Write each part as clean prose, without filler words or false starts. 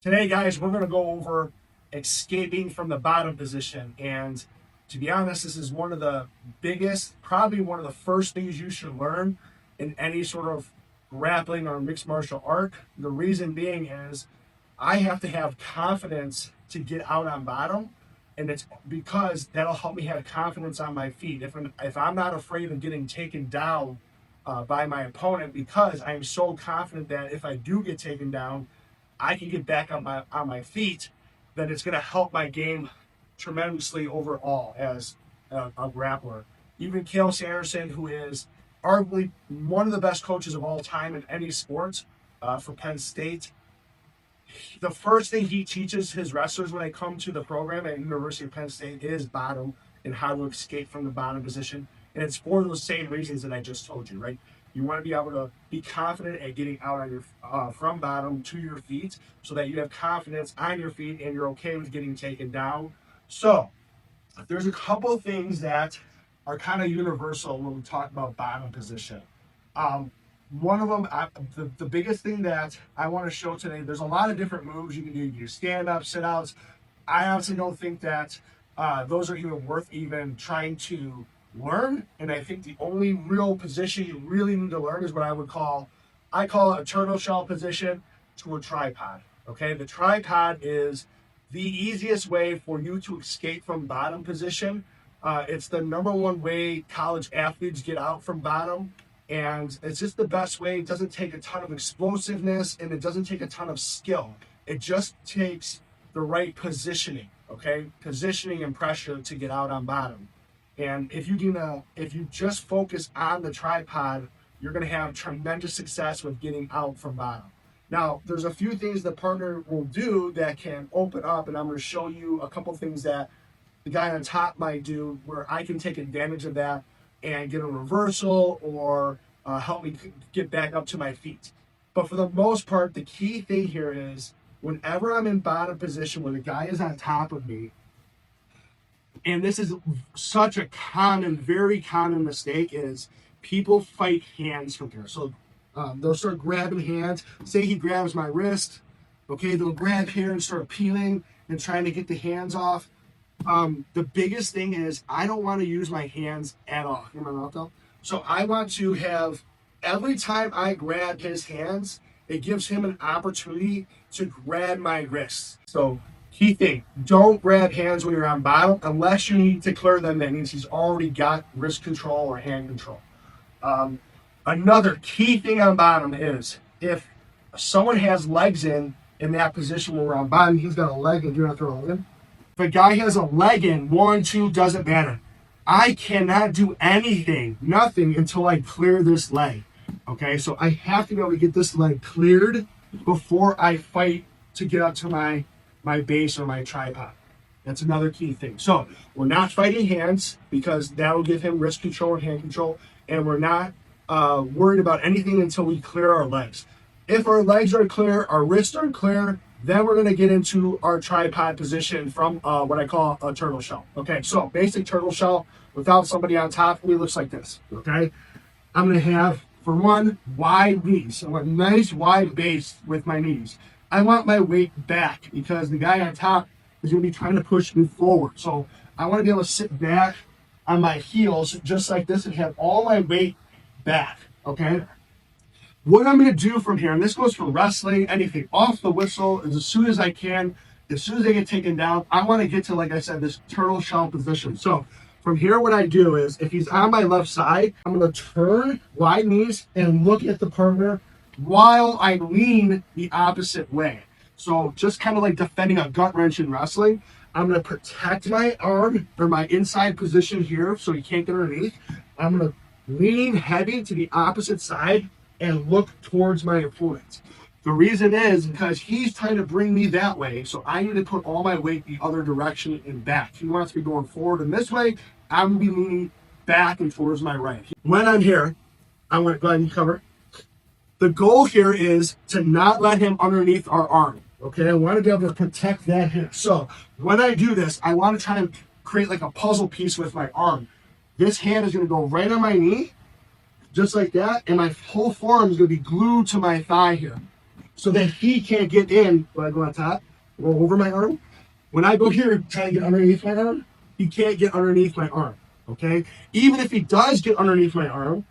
Today, guys, we're going to go over escaping from the bottom position. And to be honest, this is one of the biggest, probably one of the first things you should learn in any sort of grappling or mixed martial art. The reason being is I have to have confidence to get out on bottom. And it's because that'll help me have confidence on my feet. If I'm not afraid of getting taken down by my opponent, because I'm so confident that if I do get taken down, I can get back on my feet, then it's going to help my game tremendously overall as a grappler. Even Kale Sanderson, who is arguably one of the best coaches of all time in any sport for Penn State, the first thing he teaches his wrestlers when they come to the program at University of Penn State is bottom and how to escape from the bottom position. And it's for those same reasons that I just told you, right? You want to be able to be confident at getting out on your from bottom to your feet, so that you have confidence on your feet and you're okay with getting taken down. So there's a couple of things that are kind of universal when we talk about bottom position. Um, One of them, the biggest thing that I want to show today, there's a lot of different moves you can do. You can do stand up, sit outs. I honestly don't think that those are even worth even trying to learn. And I think the only real position you really need to learn is what I call it a turtle shell position to a tripod. Okay, the tripod is the easiest way for you to escape from bottom position. It's the number one way college athletes get out from bottom, and it's just the best way. It doesn't take a ton of explosiveness, and it doesn't take a ton of skill. It just takes the right positioning, okay? Positioning and pressure to get out on bottom. And if you just focus on the tripod, you're gonna have tremendous success with getting out from bottom. Now, there's a few things the partner will do that can open up, and I'm going to show you a couple things that the guy on top might do where I can take advantage of that and get a reversal or help me get back up to my feet. But for the most part, the key thing here is whenever I'm in bottom position where the guy is on top of me, and this is such a common, very common mistake, is people fight hands from here. So they'll start grabbing hands. Say he grabs my wrist. Okay, they'll grab here and start peeling and trying to get the hands off. The biggest thing is I don't want to use my hands at all. Hear my mouth though? So I want to have every time I grab his hands, it gives him an opportunity to grab my wrists. So key thing, don't grab hands when you're on bottom unless you need to clear them. That means he's already got wrist control or hand control. Um, Another key thing on bottom is if someone has legs in that position where we're on bottom, he's got a leg and you're not throwing in. If a guy has a leg in, one, two, doesn't matter. I cannot do anything, nothing until I clear this leg. Okay, so I have to be able to get this leg cleared before I fight to get up to my base or my tripod. That's another key thing. So we're not fighting hands because that will give him wrist control and hand control, and we're not worried about anything until we clear our legs. If our legs are clear, our wrists are clear, then we're going to get into our tripod position from what I call a turtle shell. Okay, so basic turtle shell without somebody on top of me looks like this. Okay, I'm going to have, for one, wide knees. I want a nice wide base with my knees. I want my weight back because the guy on top is going to be trying to push me forward. So I want to be able to sit back on my heels just like this and have all my weight back. Okay. What I'm going to do from here, and this goes for wrestling, anything, off the whistle, is as soon as I can, as soon as I get taken down, I want to get to, like I said, this turtle shell position. So from here, what I do is, if he's on my left side, I'm going to turn wide knees and look at the partner while I lean the opposite way. So just kind of like defending a gut wrench in wrestling, I'm going to protect my arm or my inside position here so he can't get underneath. I'm going to lean heavy to the opposite side and look towards my opponent. The reason is because he's trying to bring me that way, so I need to put all my weight the other direction and back. He wants me going forward in this way. I'm going to be leaning back and towards my right. When I'm here, I want to go ahead and cover. The goal here is to not let him underneath our arm. Okay, I want to be able to protect that hip. So when I do this, I want to try and create like a puzzle piece with my arm. This hand is going to go right on my knee, just like that, and my whole forearm is going to be glued to my thigh here. so that he can't get in. When I go on top, go over my arm. When I go here, try to get underneath my arm, he can't get underneath my arm. Okay? Even if he does get underneath my arm,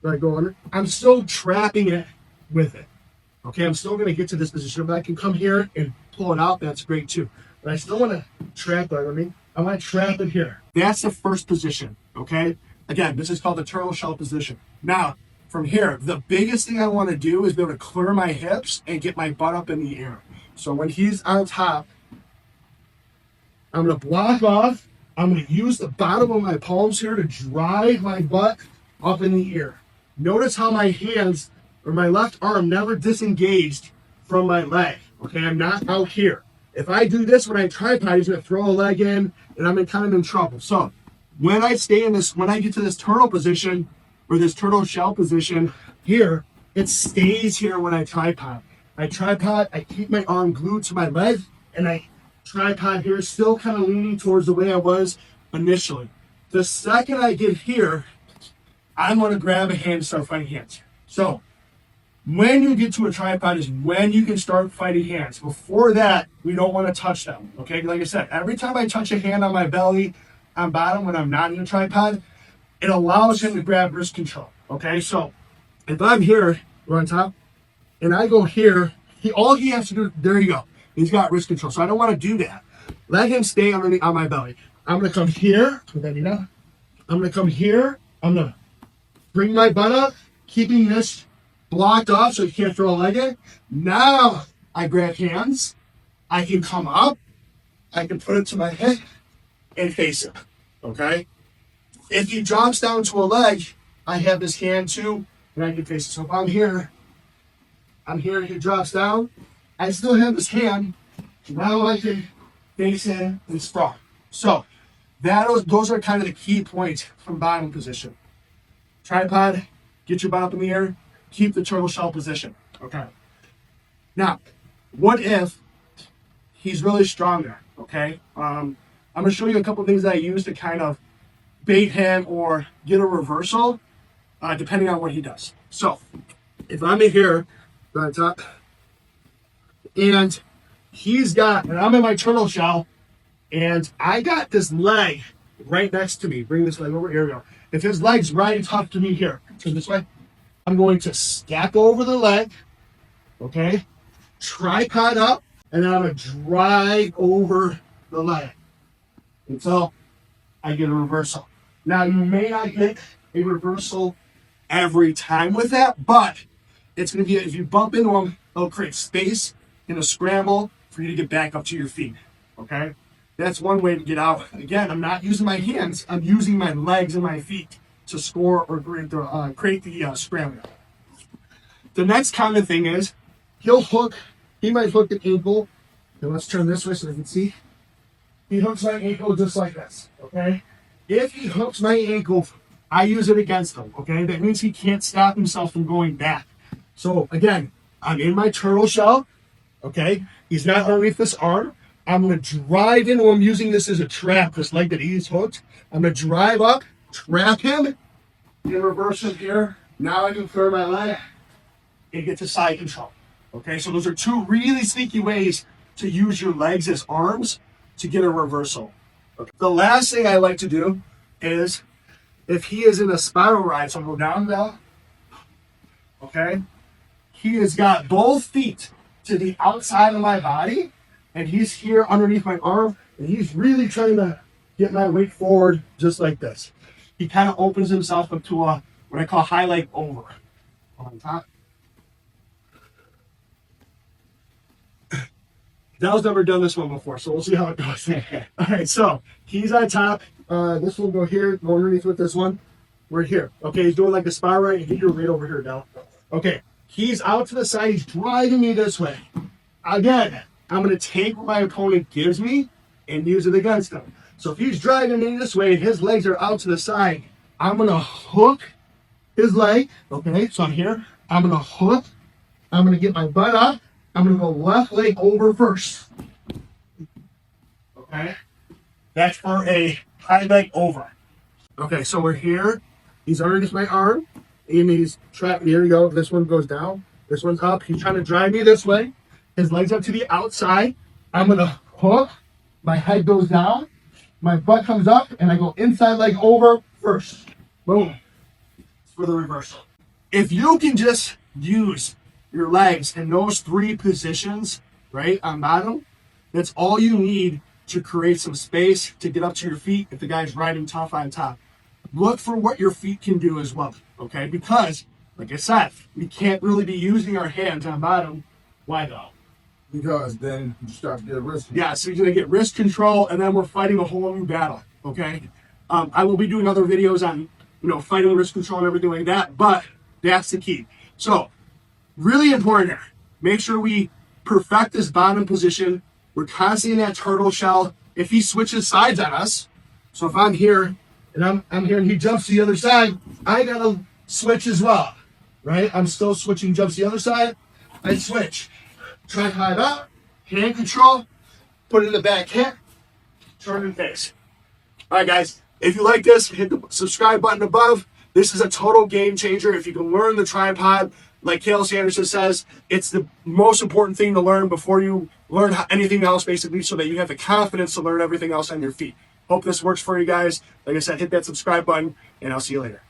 when I go under, I'm still trapping it with it. Okay, I'm still going to get to this position. If I can come here and pull it out, that's great too. But I still want to trap it. I want to trap it here. That's the first position. Okay, again, this is called the turtle shell position. Now, from here, the biggest thing I want to do is be able to clear my hips and get my butt up in the air. So when he's on top, I'm going to block off. I'm going to use the bottom of my palms here to drive my butt up in the air. Notice how my hands or my left arm never disengaged from my leg. Okay, I'm not out here. If I do this when I tripod, he's gonna throw a leg in and I'm kind of in trouble. So when I stay in this, when I get to this turtle position or this turtle shell position here, it stays here when I tripod. I tripod, I keep my arm glued to my leg and I tripod here, still kind of leaning towards the way I was initially. The second I get here, I'm gonna grab a hand and start fighting hands. So when you get to a tripod is when you can start fighting hands. Before that, we don't want to touch them. Okay, like I said, every time I touch a hand on my belly, on bottom when I'm not in a tripod, it allows him to grab wrist control. Okay, so if I'm here, we're on top, and I go here, all he has to do, there you go. He's got wrist control. So I don't want to do that. Let him stay underneath on my belly. I'm gonna come here, I'm gonna come here, I'm gonna bring my butt up, keeping this blocked off so you can't throw a leg in. Now I grab hands. I can come up. I can put it to my head and face it. Okay? If he drops down to a leg, I have this hand too, and I can face it. So if I'm here, and he drops down, I still have this hand. Now I can face in and sprawl. So those are kind of the key points from bottom position. Tripod, get your butt up in the air, keep the turtle shell position. Okay. Now, what if he's really strong there? Okay. I'm going to show you a couple things that I use to kind of bait him or get a reversal, depending on what he does. So, if I'm in here, on top, and I'm in my turtle shell, and I got this leg right next to me. Bring this leg over. Here we go. If his leg's right and tough to me here, turn this way. I'm going to stack over the leg, okay? Tripod up, and then I'm going to drive over the leg until I get a reversal. Now, you may not get a reversal every time with that, but it's going to be, if you bump into them, it'll create space in a scramble for you to get back up to your feet, okay? That's one way to get out. Again, I'm not using my hands. I'm using my legs and my feet to score or create the scramble. The next common thing is he might hook an ankle. And let's turn this way so you can see. He hooks my ankle just like this, okay? If he hooks my ankle, I use it against him, okay? That means he can't stop himself from going back. So again, I'm in my turtle shell, okay? He's not underneath this arm. I'm going to drive into him using this as a trap, this leg that he's hooked. I'm going to drive up, trap him, and reverse him here. Now I can clear my leg and get to side control. Okay, so those are two really sneaky ways to use your legs as arms to get a reversal. Okay. The last thing I like to do is if he is in a spiral ride, so I'll go down now. Okay, he has got both feet to the outside of my body, and he's here underneath my arm, and he's really trying to get my weight forward just like this. He kind of opens himself up to what I call high leg over. On top. Dell's never done this one before, so we'll see how it goes. All right, so he's on top. This one go here, go underneath with this one. We're here. Okay, he's doing like a spiral right, and get your weight over here, Dell. Okay, he's out to the side. He's driving me this way. Again, I'm going to take what my opponent gives me and use it against him. So if he's driving me this way and his legs are out to the side, I'm going to hook his leg. Okay, so I'm here. I'm going to hook. I'm going to get my butt up. I'm going to go left leg over first. Okay, that's for a high leg over. Okay, so we're here. He's underneath my arm. And he's trapped. Here we go. This one goes down. This one's up. He's trying to drive me this way. His legs up to the outside. I'm going to hook. My head goes down. My butt comes up, and I go inside leg over first. Boom. For the reversal. If you can just use your legs in those three positions, right, on bottom, that's all you need to create some space to get up to your feet if the guy's riding tough on top. Look for what your feet can do as well, okay? Because, like I said, we can't really be using our hands on bottom. Why though? Because then you start to get risky. Yeah, so you're going to get wrist control, and then we're fighting a whole new battle, okay? I will be doing other videos on, fighting wrist control and everything like that, but that's the key. So, really important here. Make sure we perfect this bottom position. We're constantly in that turtle shell. If he switches sides on us, so if I'm here, and I'm here, and he jumps to the other side, I got to switch as well, right? I'm still switching, jumps to the other side, I switch. Tripod up, hand control, put it in the back hip, turn and face. All right, guys, if you like this, hit the subscribe button above. This is a total game changer. If you can learn the tripod, like Cael Sanderson says, it's the most important thing to learn before you learn anything else, basically, so that you have the confidence to learn everything else on your feet. Hope this works for you guys. Like I said, hit that subscribe button, and I'll see you later.